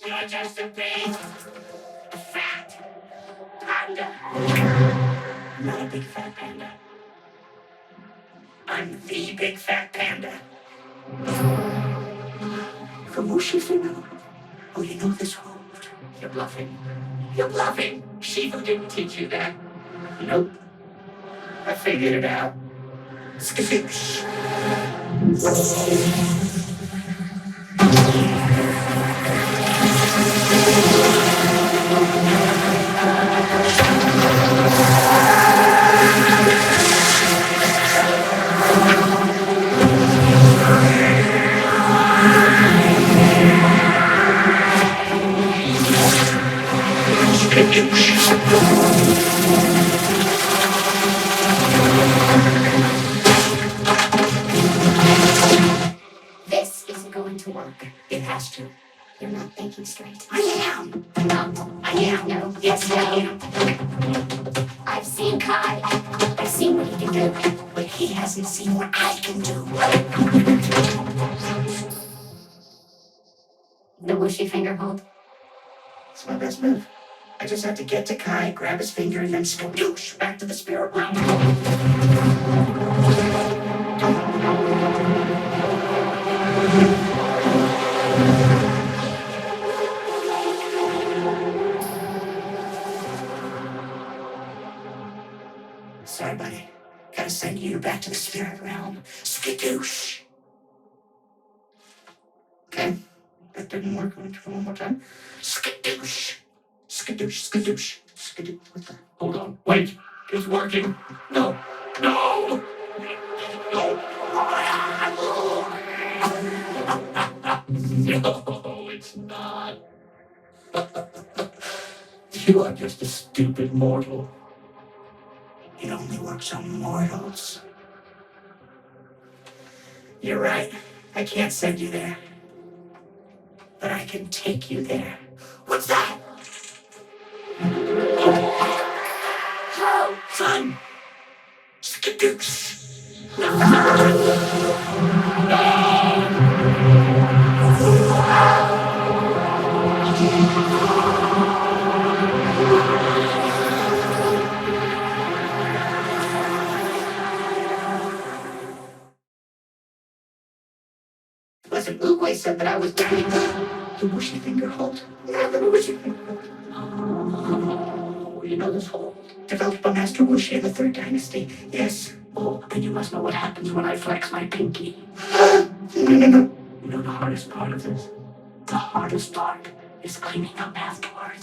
You're just a big, fat panda. I'm not a big fat panda. I'm the big fat panda. From Wushy Finger. Oh, you know this hold. You're bluffing. You're bluffing. Shiva didn't teach you that. Nope. I figured it out. Skadoosh. This isn't going to work. It has to. You're not thinking straight. I am. No, I am. No. Yes, I am. I've seen Kai. I've seen what he can do. But he hasn't seen what I can do. The Wushy Finger hold. It's my best move. I just have to get to Kai, grab his finger, and then skadoosh back to the spirit realm. Sorry, buddy. Gotta send you back to the spirit realm. Skadoosh. Okay. That didn't work. I'm gonna try one more time. Skadoosh. Skadoosh, skadoosh, skadoosh. What the? Hold on. Wait. It's working. No. No. No. No, it's not. You are just a stupid mortal. It only works on mortals. You're right. I can't send you there. But I can take you there. What's that? Oh, fun. Skadoosh. Listen, Oogway said that I was doing the Wushy Finger hold. Yeah, the Wushy Finger hold. Oh, you know this hold? Developed by Master Wushy in the 3rd Dynasty. Yes. Oh, then you must know what happens when I flex my pinky. No. You know the hardest part of this? The hardest part is cleaning up afterwards.